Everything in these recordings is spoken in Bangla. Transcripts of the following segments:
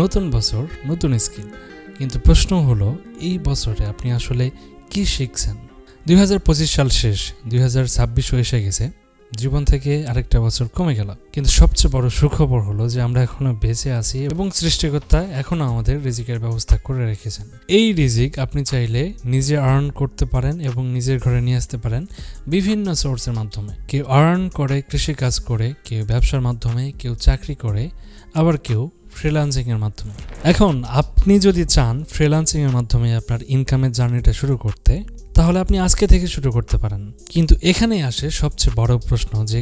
নতুন বছর নতুন স্কিল, কিন্তু প্রশ্ন হলো এই বছরে আপনি আসলে কি শিখছেন? 2025 সাল শেষ, 2026 এসে গেছে, জীবন থেকে আরেকটা বছর কমে গেল। কিন্তু সবচেয়ে বড় সুখবর হলো যে আমরা এখনো বেঁচে আছি এবং সৃষ্টিকর্তা এখনো আমাদের রিজিকের ব্যবস্থা করে রেখেছেন। এই রিজিক আপনি চাইলে নিজে আর্ন করতে পারেন এবং নিজের ঘরে নিয়ে আসতে পারেন বিভিন্ন সোর্সের মাধ্যমে। কেউ আর্ন করে কৃষিকাজ করে, কেউ ব্যবসার মাধ্যমে, কেউ চাকরি করে, আবার কেউ ফ্রিল্যান্সিং এর মাধ্যমে। এখন আপনি যদি চান ফ্রিল্যান্সিং এর মাধ্যমে আপনার ইনকামের জার্নিটা শুরু করতে, তাহলে আপনি আজকে থেকে শুরু করতে পারেন। কিন্তু এখানেই আসে সবচেয়ে বড় প্রশ্ন যে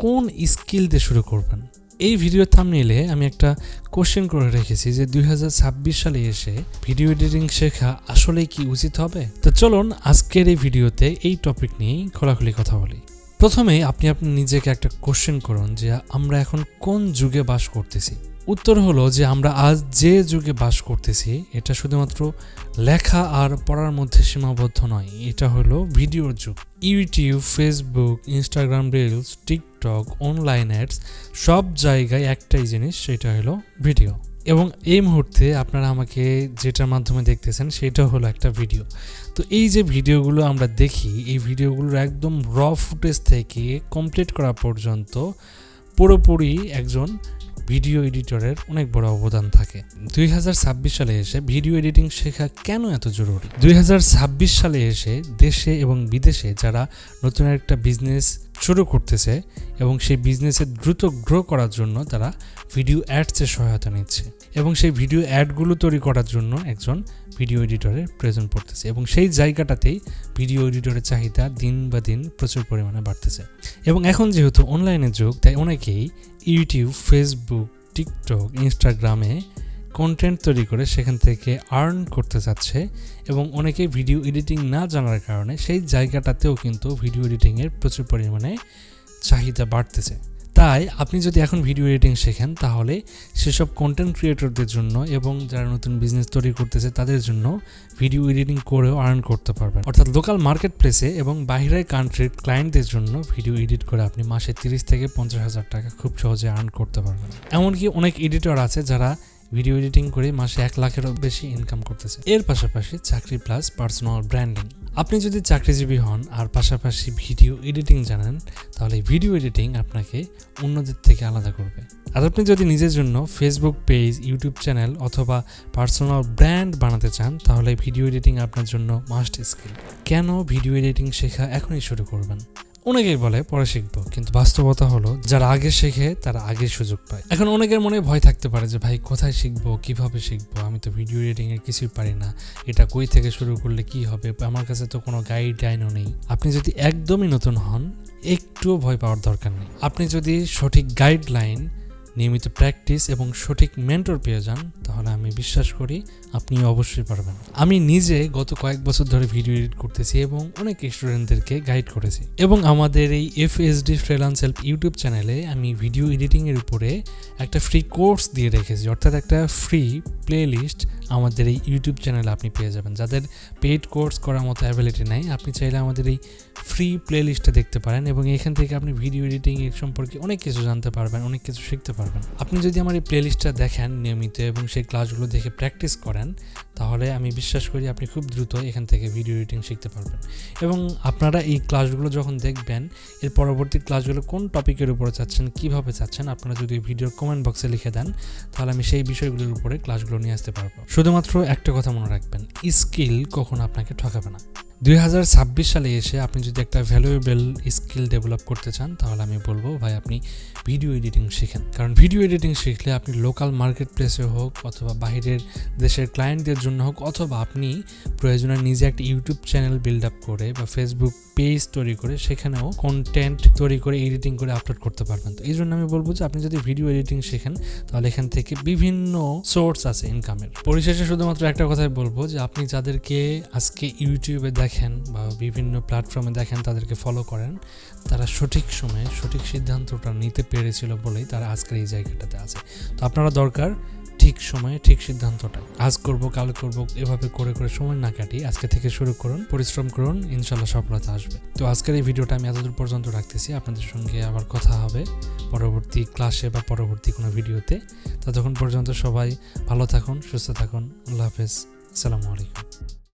কোন স্কিল দিয়ে শুরু করবেন। এই ভিডিওর থাম্বনেইলে আমি একটা কোশ্চেন করে রেখেছি যে 2026 সালে এসে ভিডিও এডিটিং শেখা আসলে কি উচিত হবে? তো চলুন আজকের এই ভিডিওতে এই টপিক নিয়ে খোলাখুলি কথা বলি। প্রথমে আপনি নিজেকে একটা কোশ্চেন করুন যে আমরা এখন কোন যুগে বাস করতেছি। উত্তর হলো যে আমরা আজ যে যুগে বাস করতেছি এটা শুধুমাত্র লেখা আর পড়ার মধ্যে সীমাবদ্ধ নয়, এটা হলো ভিডিওর যুগ। YouTube, Facebook, Instagram reels, TikTok, online ads, সব জায়গায় একটাই জিনিস, সেটা হলো ভিডিও। এবং এই মুহূর্তে আপনারা আমাকে যেটার মাধ্যমে দেখতেছেন সেটা হলো একটা ভিডিও। তো এই যে ভিডিওগুলো আমরা দেখি, এই ভিডিওগুলোর একদম র ফুটেজ থেকে কমপ্লিট করা পর্যন্ত পুরোপুরি একজন ভিডিও এডিটরের অনেক বড় অবদান থাকে। 2026 সালে এসে ভিডিও এডিটিং শেখা কেন এত জরুরি? 2026 সালে এসে দেশে এবং বিদেশে যারা নতুন একটা বিজনেস শুরু করতেছে এবং সেই বিজনেসের দ্রুত গ্রো করার জন্য তারা ভিডিও অ্যাডসের সহায়তা নিচ্ছে এবং সেই ভিডিও অ্যাডগুলো তৈরি করার জন্য একজন ভিডিও এডিটরের প্রয়োজন পড়তেছে এবং সেই জায়গাটাতেই ভিডিও এডিটরের চাহিদা দিন বা দিন প্রচুর পরিমাণে বাড়তেছে। এবং এখন যেহেতু অনলাইনের যুগ, তাই অনেকেই ইউটিউব, ফেসবুক, টিকটক, ইনস্টাগ্রামে কন্টেন্ট তৈরি করে সেখান থেকে আর্ন করতে চাচ্ছে এবং অনেকে ভিডিও এডিটিং না জানার কারণে সেই জায়গাটাতেও কিন্তু ভিডিও এডিটিংয়ের প্রচুর পরিমাণে চাহিদা বাড়তেছে। তাই আপনি যদি এখন ভিডিও এডিটিং শেখেন তাহলে সেসব কন্টেন্ট ক্রিয়েটরদের জন্য এবং যারা নতুন বিজনেস তৈরি করতেছে তাদের জন্য ভিডিও এডিটিং করেও আর্ন করতে পারবেন। অর্থাৎ লোকাল মার্কেট প্লেসে এবং বাইরের কান্ট্রির ক্লায়েন্টদের জন্য ভিডিও এডিট করে আপনি মাসে 30 থেকে 50,000 টাকা খুব সহজে আর্ন করতে পারবেন। এমনকি অনেক এডিটর আছে যারা ভিডিও এডিটিং করে মাসে 1 লাখেরও বেশি ইনকাম করতেছে। এর পাশাপাশি চাকরি প্লাস পার্সোনাল ব্র্যান্ডিং। আপনি যদি চাকরিজীবী হন আর পাশাপাশি ভিডিও এডিটিং জানেন, তাহলে ভিডিও এডিটিং আপনাকে অন্যদের থেকে আলাদা করবে। আর আপনি যদি নিজের জন্য ফেসবুক পেজ, ইউটিউব চ্যানেল অথবা পার্সোনাল ব্র্যান্ড বানাতে চান, তাহলে ভিডিও এডিটিং আপনার জন্য মাস্ট স্কিল। কেন ভিডিও এডিটিং শেখা এখনই শুরু করবেন? অনেকেই বলে পরে শিখবো, কিন্তু বাস্তবতা হলো যারা আগে শেখে তারা আগে সুযোগ পায়। এখন অনেকের মনে ভয় থাকতে পারে যে ভাই কোথায় শিখবো, কিভাবে শিখবো, আমি তো ভিডিও এডিটিং এর কিছুই পারি না, এটা কই থেকে শুরু করলে কি হবে, আমার কাছে তো কোনো গাইডলাইনও নেই। আপনি যদি একদমই নতুন হন, একটুও ভয় পাওয়ার দরকার নেই। আপনি যদি সঠিক গাইডলাইন, নিয়মিত প্র্যাকটিস এবং সঠিক মেন্টর পেয়ে যান, তাহলে আমি বিশ্বাস করি আপনি অবশ্যই পারবেন। আমি নিজে গত কয়েক বছর ধরে ভিডিও এডিট করতেছি এবং অনেক স্টুডেন্টদেরকে গাইড করেছি। এবং আমাদের এই FSD ফ্রিল্যান্স হেল্প ইউটিউব চ্যানেলে আমি ভিডিও এডিটিং এর উপরে একটা ফ্রি কোর্স দিয়ে রেখেছি, অর্থাৎ একটা ফ্রি প্লে লিস্ট আমাদের এই ইউটিউব চ্যানেলে আপনি পেয়ে যাবেন। যাদের পেইড কোর্স করার মতো অ্যাবিলিটি নাই, আপনি চাইলে আমাদের এই ফ্রি প্লে লিস্টটা দেখতে পারেন এবং এখান থেকে আপনি ভিডিও এডিটিং এর সম্পর্কে অনেক কিছু জানতে পারবেন, অনেক কিছু শিখতে পারবেন। আপনি যদি আমার এই প্লে লিস্টটা দেখেন নিয়মিত এবং সেই ক্লাসগুলো দেখে প্র্যাকটিস করেন, তাহলে আমি বিশ্বাস করি আপনি খুব দ্রুত এখান থেকে ভিডিও এডিটিং শিখতে পারবেন। এবং আপনারা এই ক্লাসগুলো যখন দেখবেন, এর পরবর্তী ক্লাসগুলো কোন টপিকের উপরে চাচ্ছেন, কিভাবে চাচ্ছেন, আপনারা যদি ভিডিওর কমেন্ট বক্সে লিখে দেন, তাহলে আমি সেই বিষয়গুলোর উপরে ক্লাসগুলো নিয়ে আসতে পারবো। শুধুমাত্র একটা কথা মনে রাখবেন, স্কিল কখনো আপনাকে ঠকাবে না। 2026 সালে এসে আপনি যদি একটা ভ্যালুয়েবল স্কিল ডেভেলপ করতে চান, তাহলে আমি বলবো ভাই আপনি ভিডিও এডিটিং শিখেন। কারণ ভিডিও এডিটিং শিখলে আপনি লোকাল মার্কেট প্লেসে হোক অথবা বাইরের দেশের ক্লায়েন্টদের জন্য হোক, অথবা আপনি প্রয়োজনে নিজে একটা ইউটিউব চ্যানেল বিল্ড আপ করে বা ফেসবুক পেজ তৈরি করে সেখানেও কন্টেন্ট তৈরি করে এডিটিং করে আপলোড করতে পারবেন। তো এই জন্য আমি বলবো যে আপনি যদি ভিডিও এডিটিং শেখেন, তাহলে এখান থেকে বিভিন্ন সোর্স আছে ইনকামের। পরিশেষে শুধুমাত্র একটা কথাই বলবো যে আপনি যাদেরকে আজকে ইউটিউবে দেখেন বা বিভিন্ন প্ল্যাটফর্মে দেখেন, তাদেরকে ফলো করেন, তারা সঠিক সময়ে সঠিক সিদ্ধান্তটা নিতে পেরেছিল বলেই তারা আজকের এই জায়গাটাতে আছে। তো আপনারা দরকার ঠিক সময়ে ঠিক সিদ্ধান্তটা। আজ করব কাল করব এভাবে করে করে সময় না কাটিয়ে আজকে থেকে শুরু করুন, পরিশ্রম করুন, ইনশাল্লাহ সফলতা আসবে। তো আজকের এই ভিডিওটা আমি এতদূর পর্যন্ত রাখতেছি। আপনাদের সঙ্গে আবার কথা হবে পরবর্তী ক্লাসে বা পরবর্তী কোনো ভিডিওতে। ততক্ষণ পর্যন্ত সবাই ভালো থাকুন, সুস্থ থাকুন। আল্লাহ হাফেজ, আসসালামু আলাইকুম।